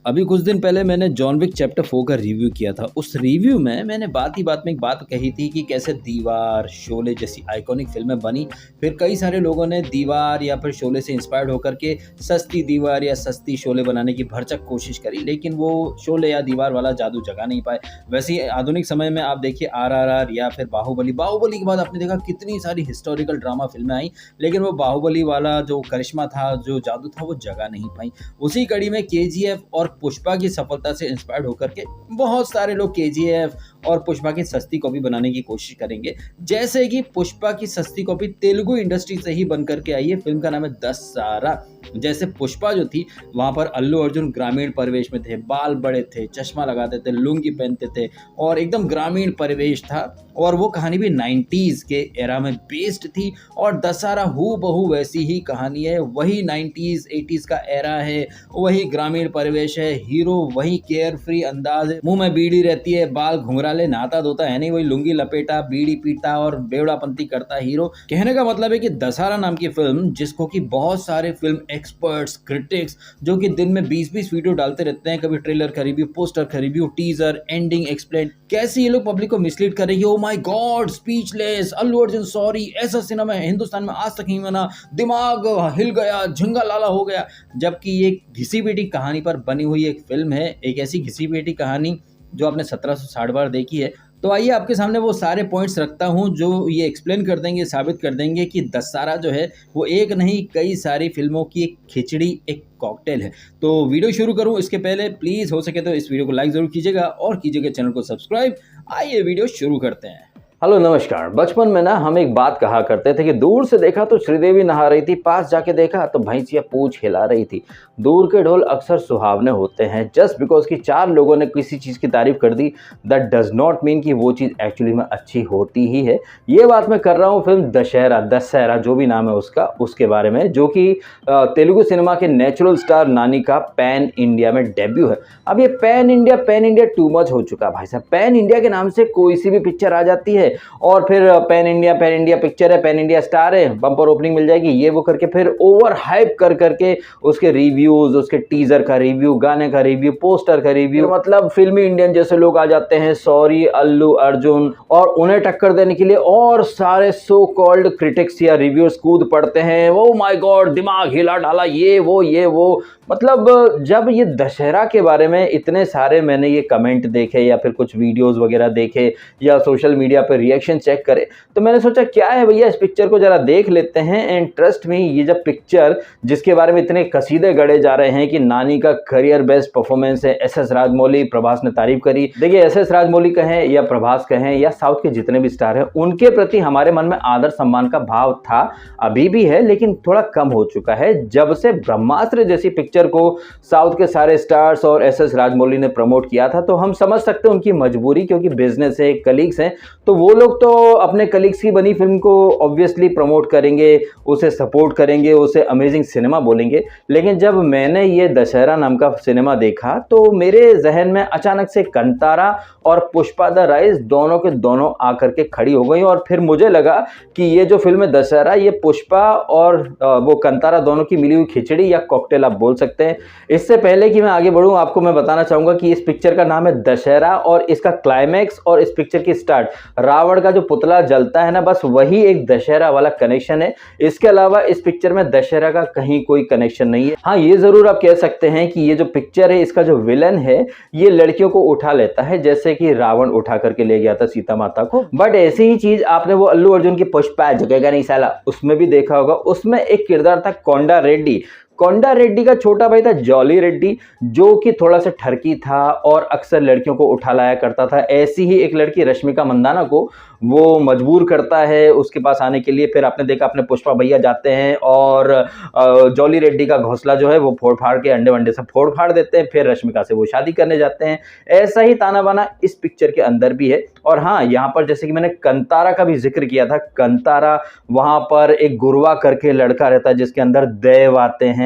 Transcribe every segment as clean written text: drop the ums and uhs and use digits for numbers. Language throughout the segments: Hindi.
अभी कुछ दिन पहले मैंने जॉन विक चैप्टर 4 का रिव्यू किया था। उस रिव्यू में मैंने बात ही बात में एक बात कही थी कि कैसे दीवार, शोले जैसी आइकॉनिक फ़िल्में बनी। फिर कई सारे लोगों ने दीवार या फिर शोले से इंस्पायर्ड होकर के सस्ती दीवार या सस्ती शोले बनाने की भरसक कोशिश करी, लेकिन वो शोले या दीवार वाला जादू जगा नहीं पाए। वैसे ही आधुनिक समय में आप देखिए आरआरआर या फिर बाहुबली। बाहुबली के बाद आपने देखा कितनी सारी हिस्टोरिकल ड्रामा फ़िल्में आई, लेकिन वो बाहुबली वाला जो करिश्मा था, जो जादू था, वो जगा नहीं पाई। उसी कड़ी में केजीएफ और पुष्पा की सफलता से इंस्पायर्ड होकर के बहुत सारे लोग केजीएफ और पुष्पा की सस्ती कॉपी बनाने की कोशिश करेंगे। जैसे कि पुष्पा की सस्ती कॉपी तेलुगु इंडस्ट्री से ही बन करके आई है। फिल्म का नाम है दशहरा। जैसे पुष्पा जो थी, वहां पर अल्लू अर्जुन ग्रामीण परिवेश में थे, बाल बड़े थे, चश्मा लगाते थे, लुंगी पहनते थे और एकदम ग्रामीण परिवेश था। और वो कहानी भी 90s के एरा में बेस्ड थी। और दशहरा हूबहू वैसी ही कहानी है, वही 90s 80s का एरा है, वही ग्रामीण परिवेश है, हीरो वही केयर फ्री अंदाज है, मुंह में बीड़ी रहती है, बाल घुंघराले, नहाता धोता है नहीं, वही लुंगी लपेटा, बीड़ी पीता और बेवड़ापंती करता हीरो। कहने का मतलब है कि दशहरा नाम की फिल्म, जिसको कि बहुत सारे फिल्म एक्सपर्ट्स, क्रिटिक्स, जो कि दिन में 20-20 वीडियो डालते रहते हैं, कभी ट्रेलर का रिव्यू, पोस्टर का रिव्यू, टीजर, एंडिंग एक्सप्लेन, कैसे ये लोग पब्लिक को मिसलीड कर रही है। Oh my God, speechless, Allu Arjun sorry, ऐसा सिनेमा हिंदुस्तान में आज तक नहीं बना, दिमाग हिल गया, झिंगा लाला हो गया। जबकि ये घिसी पिटी कहानी पर बनी हुई एक फिल्म है, एक ऐसी घिसी पिटी कहानी जो आपने 1760 बार देखी है। तो आइए आपके सामने वो सारे पॉइंट्स रखता हूं जो ये एक्सप्लेन कर देंगे, साबित कर देंगे कि दशहरा जो है वो एक नहीं कई सारी फिल्मों की एक खिचड़ी, एक कॉकटेल है। तो वीडियो शुरू करूं इसके पहले प्लीज़ हो सके तो इस वीडियो को लाइक ज़रूर कीजिएगा और कीजिएगा चैनल को सब्सक्राइब। आइए वीडियो शुरू करते हैं। हेलो नमस्कार। बचपन में ना हम एक बात कहा करते थे कि दूर से देखा तो श्रीदेवी नहा रही थी, पास जाके देखा तो भैंसिया पूंछ हिला रही थी। दूर के ढोल अक्सर सुहावने होते हैं। जस्ट बिकॉज कि चार लोगों ने किसी चीज़ की तारीफ कर दी, दैट डज नॉट मीन कि वो चीज़ एक्चुअली में अच्छी होती ही है। ये बात मैं कर रहा हूँ फिल्म दशहरा जो भी नाम है उसका, उसके बारे में, जो कि तेलुगु सिनेमा के नेचुरल स्टार नानी का पैन इंडिया में डेब्यू है। अब ये पैन इंडिया टू मच हो चुका भाई साहब। पैन इंडिया के नाम से कोई सी भी पिक्चर आ जाती है और फिर पैन इंडिया पिक्चर है, पैन इंडिया स्टार है, बम्पर ओपनिंग मिल जाएगी, ये वो करके फिर ओवर हाइप कर करके उसके रिव्यूज, उसके टीजर का रिव्यू, गाने का रिव्यू, पोस्टर का रिव्यू, मतलब फिल्मी इंडियन जैसे लोग आ जाते हैं, सॉरी अल्लू अर्जुन, और उन्हें टक्कर देने के लिए और सारे सो कॉल्ड क्रिटिक्स या रिव्यूअर्स कूद पड़ते हैं। ओ माय गॉड, दिमाग हिला डाला, ये वो। मतलब जब ये दशहरा के बारे में इतने सारे मैंने ये कमेंट देखे या फिर कुछ वीडियोस वगैरह देखे या सोशल मीडिया पर रिएक्शन चेक करे, तो मैंने सोचा क्या है भैया, इस पिक्चर को जरा देख लेते हैं। एंड ट्रस्ट मी, ये जब पिक्चर जिसके बारे में इतने कसीदे गढ़े जा रहे हैं कि नानी का करियर बेस्ट परफॉर्मेंस है, एस राजमौली, प्रभास ने तारीफ करी। देखिए, एस राजमौली कहें या प्रभास कहें या साउथ के जितने भी स्टार हैं, उनके प्रति हमारे मन में आदर सम्मान का भाव था, अभी भी है, लेकिन थोड़ा कम हो चुका है जब से ब्रह्मास्त्र जैसी पिक्चर को साउथ के सारे स्टार्स और एस राजमौली ने प्रमोट किया था। तो हम समझ सकते हैं उनकी मजबूरी, क्योंकि बिजनेस है, कलीग्स हैं, तो वो लोग तो अपने कलीग्स की बनी फिल्म को ऑब्वियसली प्रमोट करेंगे, उसे सपोर्ट करेंगे, उसे अमेजिंग सिनेमा बोलेंगे। लेकिन जब मैंने ये दशहरा नाम का सिनेमा देखा तो मेरे जहन में अचानक से कंतारा और पुष्पा द राइज दोनों के दोनों आकर के खड़ी हो गई। और फिर मुझे लगा कि ये जो फिल्म है दशहरा, ये पुष्पा और वो कंतारा दोनों की मिली हुई खिचड़ी या कॉकटेल आप बोल सकते हैं। इससे पहले कि मैं आगे बढ़ूं, आपको मैं बताना चाहूंगा कि इस पिक्चर का नाम है दशहरा और इसका क्लाइमैक्स और इस पिक्चर की स्टार्ट, रावण का जो पुतला जलता है ना, बस वही एक दशहरा वाला कनेक्शन है। इसके अलावा इस पिक्चर में दशहरा का कहीं कोई कनेक्शन नहीं है। हाँ, ये जरूर आप कह सकते हैं कि ये जो पिक्चर है, इसका जो विलन है, ये लड़कियों को उठा लेता है, जैसे कि रावण उठा करके ले गया था सीता माता को। बट ऐसी ही चीज आपने वो अल्लू अर्जुन की पुष्पा झुकेगा नहीं साला उसमें भी देखा होगा। उसमें एक किरदार था कोंडा रेड्डी। कोंडा रेड्डी का छोटा भाई था जॉली रेड्डी, जो कि थोड़ा सा ठरकी था और अक्सर लड़कियों को उठा लाया करता था। ऐसी ही एक लड़की रश्मिका मंदाना को वो मजबूर करता है उसके पास आने के लिए। फिर आपने देखा, अपने पुष्पा भैया जाते हैं और जॉली रेड्डी का घोंसला जो है वो फोड़ फाड़ के, अंडे वंडे सब फोड़ फाड़ देते हैं। फिर रश्मिका से वो शादी करने जाते हैं। ऐसा ही ताना बाना इस पिक्चर के अंदर भी है। और हाँ, यहाँ पर जैसे कि मैंने कंतारा का भी जिक्र किया था, कंतारा वहां पर एक गुरवा करके लड़का रहता है जिसके अंदर देव आते हैं।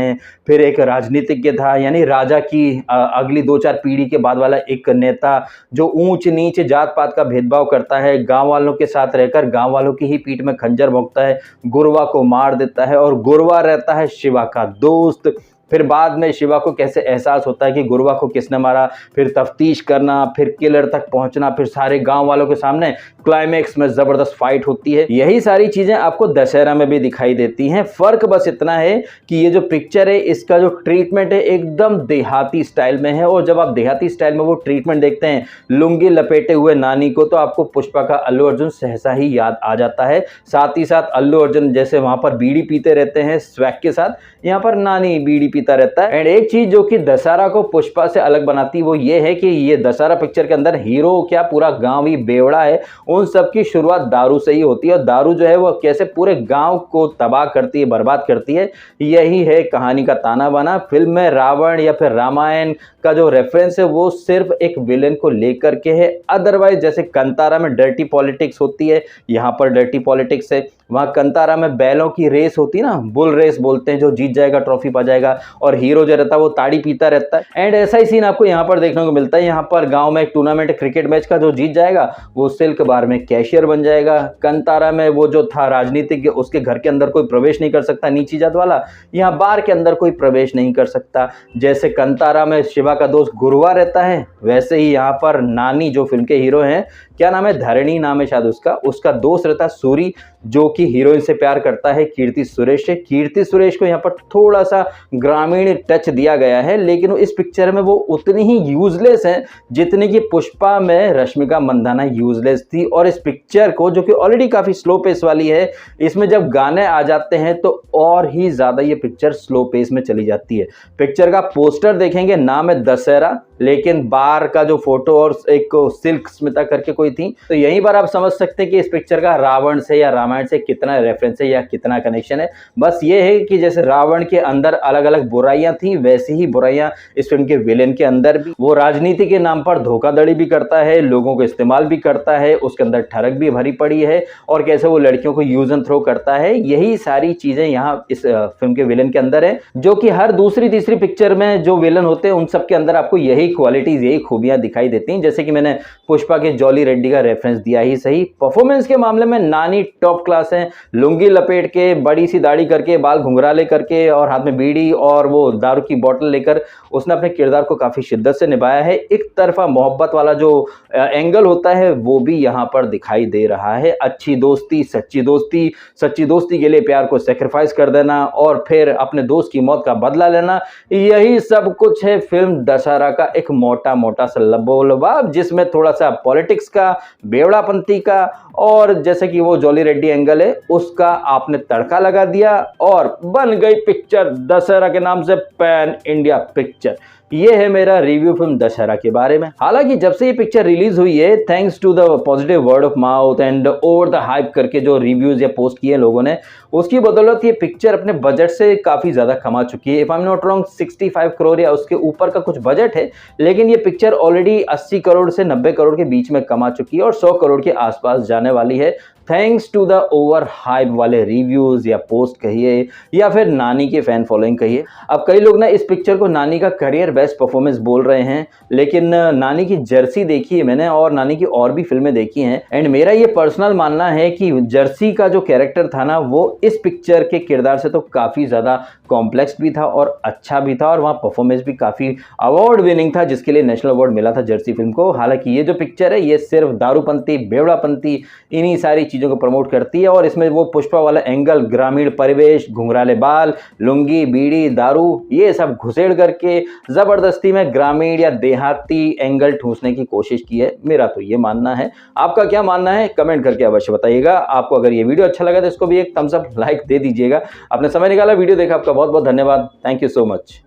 फिर एक राजनीतिज्ञ था, यानी राजा की अगली 2-4 पीढ़ी के बाद वाला एक नेता, जो ऊंच नीच जात पात का भेदभाव करता है, गांव वालों के साथ रहकर गांव वालों की ही पीठ में खंजर भोंकता है, गुरवा को मार देता है। और गुरवा रहता है शिवा का दोस्त। फिर बाद में शिवा को कैसे एहसास होता है कि गुरुवा को किसने मारा, फिर तफ्तीश करना, फिर किलर तक पहुंचना, फिर सारे गांव वालों के सामने क्लाइमेक्स में जबरदस्त फाइट होती है। यही सारी चीजें आपको दशहरा में भी दिखाई देती हैं। फर्क बस इतना है कि ये जो पिक्चर है इसका जो ट्रीटमेंट है एकदम देहाती स्टाइल में है, और जब आप देहाती स्टाइल में वो ट्रीटमेंट देखते हैं लुंगी लपेटे हुए नानी को, तो आपको पुष्पा का अल्लू अर्जुन सहसा ही याद आ जाता है। साथ ही साथ अल्लू अर्जुन जैसे वहां पर बीड़ी पीते रहते हैं स्वैग के साथ, यहाँ पर नानी बीड़ी पीता रहता है। एंड एक चीज जो कि दशहरा को पुष्पा से अलग बनाती है वो ये है कि ये दशहरा पिक्चर के अंदर हीरो क्या पूरा गांव ही बेवड़ा है, उन सब की शुरुआत दारू से ही होती है, और दारू जो है वो कैसे पूरे गांव को तबाह करती है, बर्बाद करती है, यही है कहानी का ताना बाना। फिल्म में रावण या फिर रामायण का जो रेफरेंस है वो सिर्फ एक विलेन को लेकर के है, अदरवाइज जैसे कंतारा में डर्टी पॉलिटिक्स होती है, यहाँ पर डर्टी पॉलिटिक्स है। वहां कंतारा में बैलों की रेस होती है ना, बुल रेस बोलते हैं, जो जीत जाएगा ट्रॉफी पा जाएगा, और हीरो जो रहता है वो ताड़ी पीता रहता है। एंड ऐसा ही सीन आपको यहाँ पर देखने को मिलता है। यहाँ पर गांव में एक टूर्नामेंट क्रिकेट मैच का, जो जीत जाएगा वो सिल्क बार में कैशियर बन जाएगा। कंतारा में वो जो था राजनीतिक, उसके घर के अंदर कोई प्रवेश नहीं कर सकता नीची जात वाला, यहाँ बार के अंदर कोई प्रवेश नहीं कर सकता। जैसे कंतारा में शिवा का दोस्त गुरुवा रहता है, वैसे ही यहाँ पर नानी जो फिल्म के हीरो हैं, क्या नाम है, धरणी नाम है शायद उसका दोस्त रहता है सूरी, जो कि हीरोइन से प्यार करता है कीर्ति सुरेश से। कीर्ति सुरेश को यहाँ पर थोड़ा सा ग्रामीण टच दिया गया है, लेकिन इस पिक्चर में वो उतनी ही यूजलेस है जितनी कि पुष्पा में रश्मिका मंदाना यूजलेस थी। और इस पिक्चर को, जो कि ऑलरेडी काफी स्लो पेस वाली है, इसमें जब गाने आ जाते हैं तो और ही ज्यादा ये पिक्चर स्लो पेस में चली जाती है। पिक्चर का पोस्टर देखेंगे, नाम है दशहरा, लेकिन बार का जो फोटो और एक सिल्क स्मिता करके कोई थी, तो यहीं पर आप समझ सकते हैं कि इस पिक्चर का रावण से या रामायण से कितना रेफरेंस है या कितना कनेक्शन है। बस ये है कि जैसे रावण के अंदर अलग अलग बुराइयां थी, वैसी ही बुराइयां इस फिल्म के विलेन के अंदर भी। वो राजनीति के नाम पर धोखाधड़ी भी करता है, लोगों को इस्तेमाल भी करता है, उसके अंदर ठरक भी भरी पड़ी है, और कैसे वो लड़कियों को यूज एंड थ्रो करता है। यही सारी चीजें यहाँ इस फिल्म के विलेन के अंदर है, जो कि हर दूसरी तीसरी पिक्चर में जो विलेन होते हैं उन सब के अंदर आपको यही क्वालिटीज, यही खूबियां दिखाई देती हैं। जैसे कि मैंने पुष्पा के जॉली रेड्डी का रेफरेंस दिया ही सही। परफॉर्मेंस के मामले में नानी टॉप क्लास है, लुंगी लपेट के, बड़ी सी दाढ़ी करके, बाल घुंघराले करके, और हाथ में बीड़ी और वो दारू की बोतल लेकर उसने अपने किरदार को काफी शिद्दत से निभाया है। एक तरफा मोहब्बत वाला जो एंगल होता है वो भी यहाँ पर दिखाई दे रहा है। अच्छी दोस्ती, सच्ची दोस्ती के लिए प्यार को सेक्रीफाइस कर देना और फिर अपने दोस्त की मौत का बदला लेना, यही सब कुछ है फिल्म दशहरा का एक मोटा मोटा सा लबोलबाब, जिसमें थोड़ा सा पॉलिटिक्स का, बेवड़ापंती का, और जैसे कि वो जॉली रेड्डी एंगल है उसका आपने तड़का लगा दिया, और बन गई पिक्चर दशहरा के नाम से पैन इंडिया पिक्चर। ये है मेरा रिव्यू फिल्म दशहरा के बारे में। हालांकि जब से ये पिक्चर रिलीज हुई है, thanks to the positive word of mouth and over the hype करके जो रिव्यूज या पोस्ट किए लोगों ने, उसकी बदौलत ये पिक्चर अपने बजट से काफी ज्यादा कमा चुकी है। If I am not wrong 65 crore या उसके ऊपर का कुछ बजट है, लेकिन ये पिक्चर ऑलरेडी 80 करोड़ से 90 करोड़ के बीच में कमा चुकी है और 100 करोड़ के आसपास जाने वाली है, thanks to the over hype वाले रिव्यूज या पोस्ट कहिए या फिर नानी के फैन फॉलोइंग कहिए। अब कई लोग ना इस पिक्चर को नानी का करियर बेस्ट परफॉर्मेंस बोल रहे हैं, लेकिन नानी की जर्सी देखी है मैंने और नानी की और भी फिल्में देखी हैं, एंड मेरा ये पर्सनल मानना है कि जर्सी का जो कैरेक्टर था ना, वो इस पिक्चर के किरदार से तो काफी ज्यादा कॉम्प्लेक्स भी था और अच्छा भी था, और वहाँ परफॉर्मेंस भी काफी अवार्ड विनिंग था, जिसके लिए नेशनल अवार्ड मिला था जर्सी फिल्म को। हालांकि ये जो पिक्चर है ये सिर्फ दारूपंती, बेवड़ापंती, इन्हीं सारी चीजों को प्रमोट करती है, और इसमें वो पुष्पा वाला एंगल, ग्रामीण परिवेश, घुंघराले बाल, लुंगी, बीड़ी, दारू, ये सब घुसेड़ करके जबरदस्ती में ग्रामीण या देहाती एंगल ठूंसने की कोशिश की है। मेरा तो ये मानना है, आपका क्या मानना है कमेंट करके अवश्य बताइएगा। आपको अगर ये वीडियो अच्छा लगा तो इसको भी एक थम्स अप, लाइक दे दीजिएगा। आपने समय निकाला, वीडियो देखा, आपका बहुत बहुत धन्यवाद। Thank you so much.